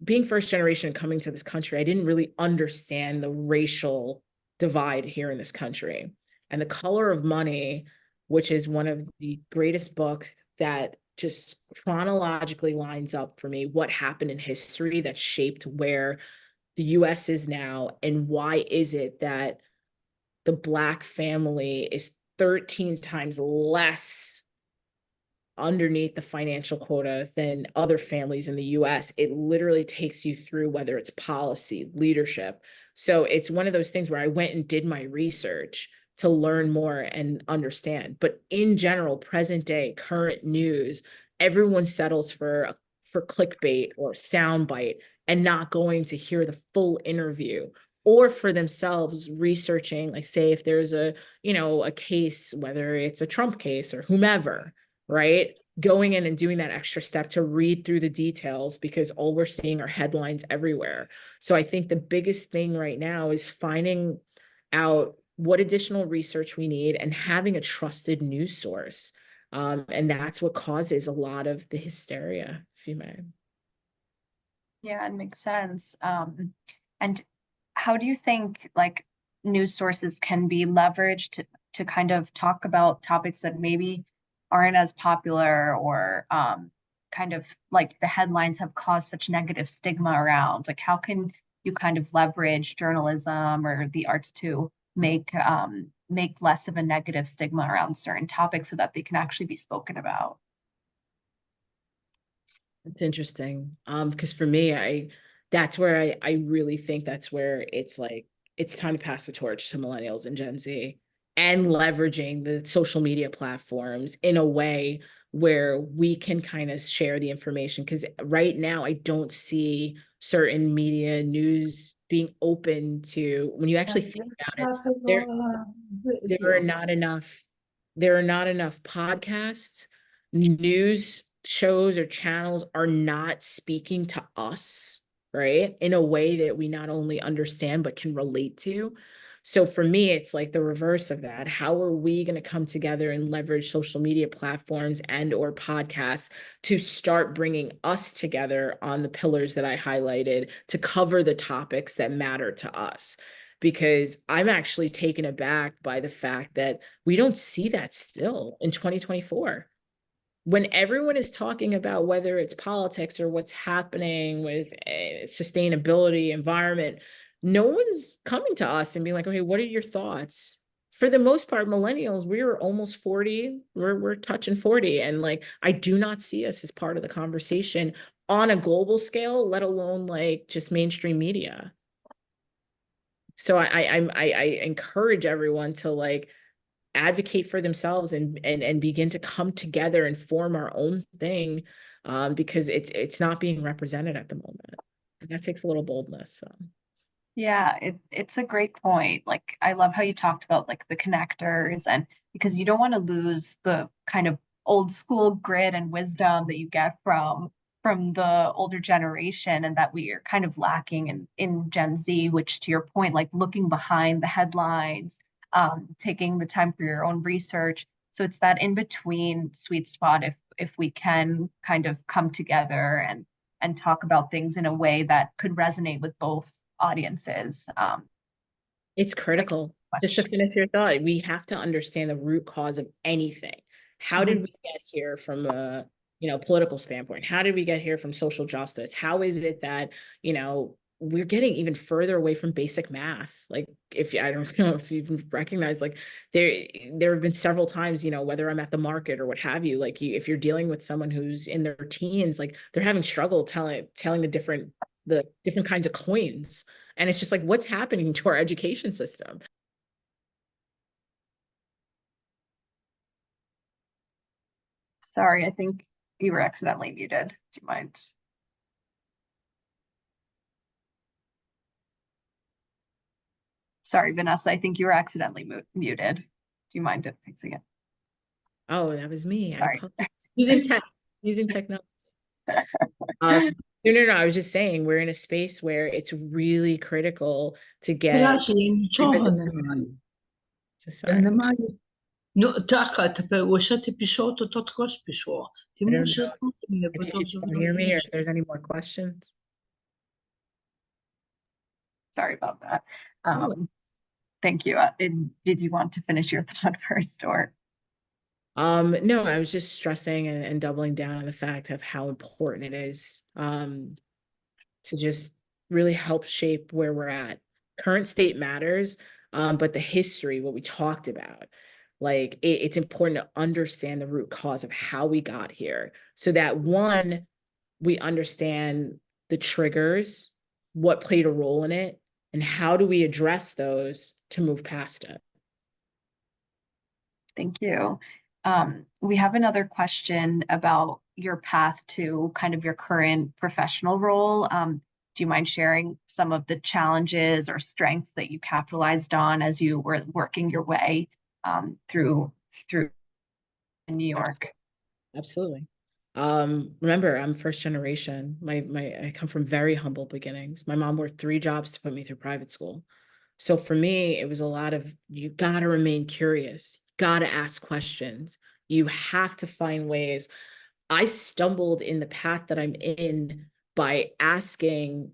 being first generation coming to this country, I didn't really understand the racial divide here in this country. And The Color of Money, which is one of the greatest books that just chronologically lines up for me what happened in history that shaped where the US is now and why is it that the Black family is 13 times less underneath the financial quota than other families in the US. It literally takes you through whether it's policy, leadership. So it's one of those things where I went and did my research to learn more and understand. But in general, present day, current news, everyone settles for clickbait or soundbite and not going to hear the full interview or for themselves researching, like say if there's a case, whether it's a Trump case or whomever, right? Going in and doing that extra step to read through the details because all we're seeing are headlines everywhere. So I think the biggest thing right now is finding out what additional research we need and having a trusted news source. And that's what causes a lot of the hysteria, if you may. Yeah, it makes sense. And how do you think like news sources can be leveraged to kind of talk about topics that maybe aren't as popular or kind of like the headlines have caused such negative stigma around? Like how can you kind of leverage journalism or the arts to make less of a negative stigma around certain topics so that they can actually be spoken about? It's interesting. Because for me, that's where I really think that's where it's like it's time to pass the torch to millennials and Gen Z and leveraging the social media platforms in a way where we can kind of share the information. Because right now I don't see certain media news being open to when you actually think about it, there are not enough podcasts, news shows or channels are not speaking to us, right, in a way that we not only understand but can relate to. So for me, it's like the reverse of that. How are we going to come together and leverage social media platforms and or podcasts to start bringing us together on the pillars that I highlighted to cover the topics that matter to us? Because I'm actually taken aback by the fact that we don't see that still in 2024. When everyone is talking about whether it's politics or what's happening with sustainability, environment, no one's coming to us and being like, okay, what are your thoughts? For the most part, millennials, we're almost 40, we're touching 40. And like, I do not see us as part of the conversation on a global scale, let alone like just mainstream media. So I encourage everyone to like advocate for themselves and begin to come together and form our own thing, because it's not being represented at the moment, and that takes a little boldness. So. Yeah, it's a great point. Like I love how you talked about like the connectors and because you don't want to lose the kind of old school grit and wisdom that you get from the older generation and that we are kind of lacking in Gen Z, which to your point, like looking behind the headlines, taking the time for your own research. So it's that in between sweet spot if we can kind of come together and talk about things in a way that could resonate with both audiences. It's So I critical. Just to finish your thought, we have to understand the root cause of anything. How did we get here from a, political standpoint? How did we get here from social justice? How is it that, we're getting even further away from basic math? Like, I don't know if you've recognized, like there have been several times, whether I'm at the market or what have you, like if you're dealing with someone who's in their teens, like they're having struggle telling the different kinds of coins. And it's just like, what's happening to our education system? Sorry, I think you were accidentally muted. Do you mind? Sorry, Vanessa, I think you were accidentally muted. Do you mind fixing it? Oh, that was me. Sorry. Using technology. No, I was just saying we're in a space where it's really critical to get. Sorry. No, taka, teper łosza ty piszą, to tkoś piszło. Ty I don't musisz know if you can still hear me or if there's any more questions. Sorry about that. Oh. Thank you. Did you want to finish your thought first or? No, I was just stressing and doubling down on the fact of how important it is to just really help shape where we're at. Current state matters, but the history, what we talked about, like it's important to understand the root cause of how we got here so that one, we understand the triggers, what played a role in it, and how do we address those to move past it. Thank you. We have another question about your path to kind of your current professional role. Do you mind sharing some of the challenges or strengths that you capitalized on as you were working your way through New York? Absolutely. Remember, I'm first generation. I come from very humble beginnings. My mom worked 3 jobs to put me through private school. So for me, it was a lot of, you got to remain curious, got to ask questions. You have to find ways. I stumbled in the path that I'm in by asking,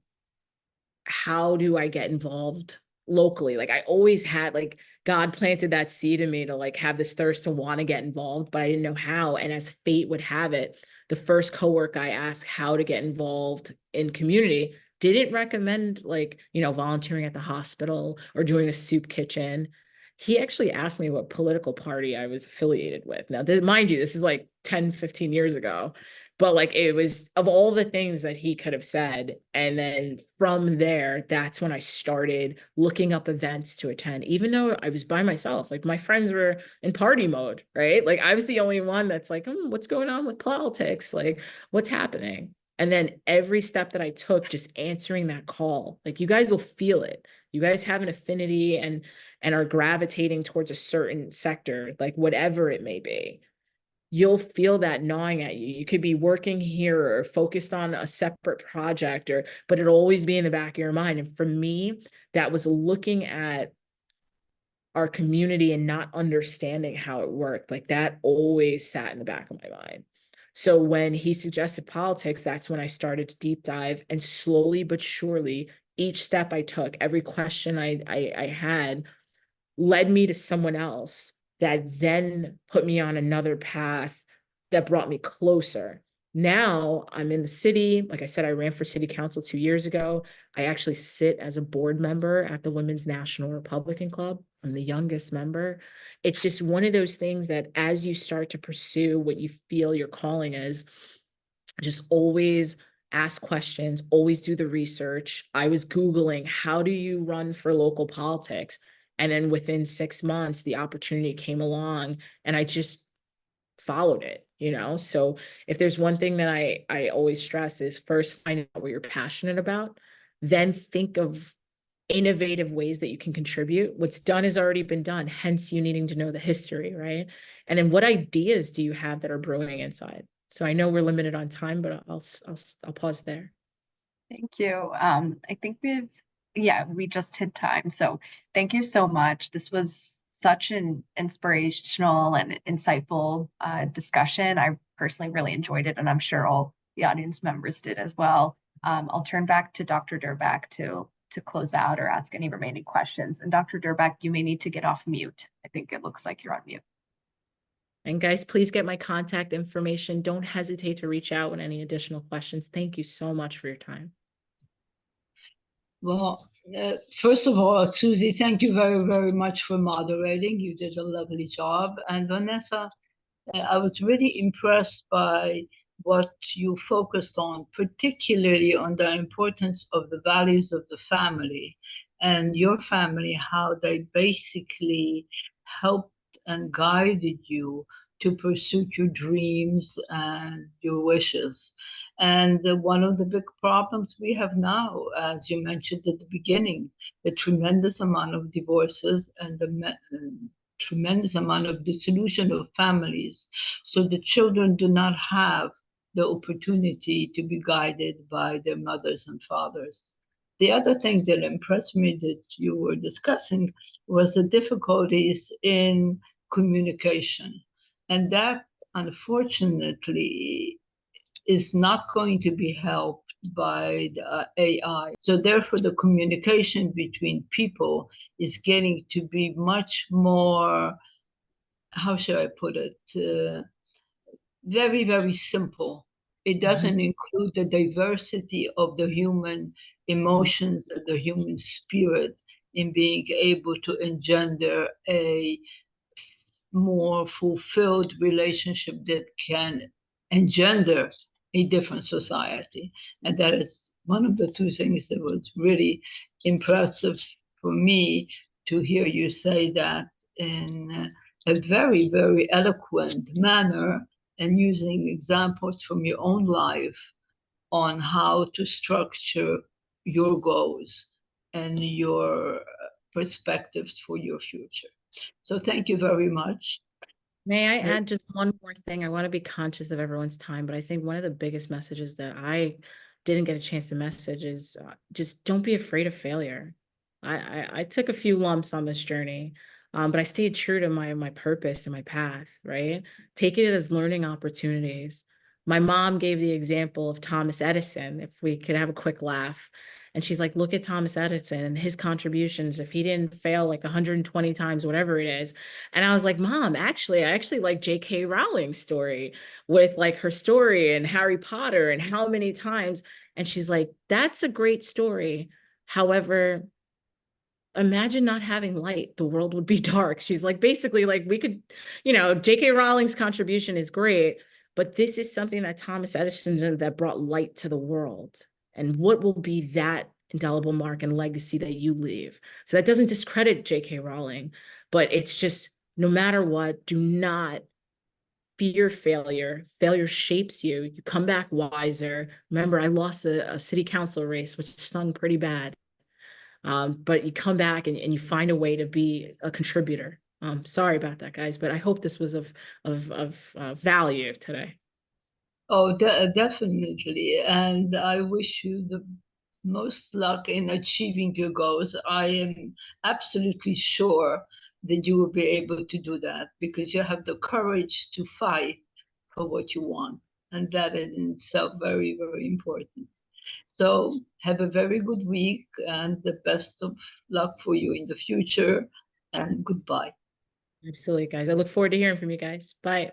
how do I get involved locally? Like I always had, like God planted that seed in me to like have this thirst to want to get involved, but I didn't know how. And as fate would have it, the first coworker I asked how to get involved in community didn't recommend like, volunteering at the hospital or doing a soup kitchen. He actually asked me what political party I was affiliated with. Now, mind you, this is like 10, 15 years ago. But like it was of all the things that he could have said. And then from there, that's when I started looking up events to attend, even though I was by myself. Like my friends were in party mode, right? Like I was the only one that's like, what's going on with politics? Like what's happening? And then every step that I took, just answering that call, like you guys will feel it. You guys have an affinity and are gravitating towards a certain sector, like whatever it may be. You'll feel that gnawing at you. You could be working here or focused on a separate project, but it'll always be in the back of your mind. And for me, that was looking at our community and not understanding how it worked. Like that always sat in the back of my mind. So when he suggested politics, that's when I started to deep dive, and slowly but surely, each step I took, every question I had led me to someone else that then put me on another path that brought me closer. Now I'm in the city. Like I said, I ran for city council 2 years ago. I actually sit as a board member at the Women's National Republican Club. I'm the youngest member. It's just one of those things that as you start to pursue what you feel your calling is, just always ask questions, always do the research. I was Googling, how do you run for local politics? And then within 6 months, the opportunity came along and I just followed it, So if there's one thing that I always stress is first find out what you're passionate about, then think of innovative ways that you can contribute. What's done has already been done, hence you needing to know the history, right? And then what ideas do you have that are brewing inside? So I know we're limited on time, but I'll pause there. Thank you. I think we just hit time. So thank you so much. This was such an inspirational and insightful discussion. I personally really enjoyed it, and I'm sure all the audience members did as well. I'll turn back to Dr. Durbak to close out or ask any remaining questions. And Dr. Durbak, you may need to get off mute. I think it looks like you're on mute. And guys, please get my contact information. Don't hesitate to reach out with any additional questions. Thank you so much for your time. Well, first of all, Susie, thank you very, very much for moderating. You did a lovely job. And Vanessa, I was really impressed by what you focused on, particularly on the importance of the values of the family and your family, how they basically helped and guided you to pursue your dreams and your wishes. And one of the big problems we have now, as you mentioned at the beginning, the tremendous amount of divorces and the tremendous amount of dissolution of families. So the children do not have the opportunity to be guided by their mothers and fathers. The other thing that impressed me that you were discussing was the difficulties in communication. And that, unfortunately, is not going to be helped by the AI. So therefore, the communication between people is getting to be much more, how should I put it, very, very simple. It doesn't include the diversity of the human emotions and the human spirit in being able to engender a more fulfilled relationship that can engender a different society. And that is one of the two things that was really impressive for me, to hear you say that in a very, very eloquent manner, and using examples from your own life on how to structure your goals and your perspectives for your future. So thank you very much. May I add just one more thing? I want to be conscious of everyone's time, but I think one of the biggest messages that I didn't get a chance to message is just don't be afraid of failure. I took a few lumps on this journey, but I stayed true to my purpose and my path, right? Take it as learning opportunities. My mom gave the example of Thomas Edison, if we could have a quick laugh. And she's like, look at Thomas Edison and his contributions. If he didn't fail like 120 times, whatever it is. And I was like, Mom, I actually like J.K. Rowling's story with like her story and Harry Potter and how many times. And she's like, that's a great story. However, imagine not having light, the world would be dark. She's like, basically, like we could, J.K. Rowling's contribution is great, but this is something that Thomas Edison did that brought light to the world. And what will be that indelible mark and legacy that you leave? So that doesn't discredit J.K. Rowling, but it's just, no matter what, do not fear failure. Failure shapes you. You come back wiser. Remember, I lost a city council race, which stung pretty bad. But you come back and you find a way to be a contributor. Sorry about that, guys, but I hope this was of value today. Oh, definitely. And I wish you the most luck in achieving your goals. I am absolutely sure that you will be able to do that, because you have the courage to fight for what you want. And that is in itself very, very important. So have a very good week, and the best of luck for you in the future. And goodbye. Absolutely, guys. I look forward to hearing from you guys. Bye.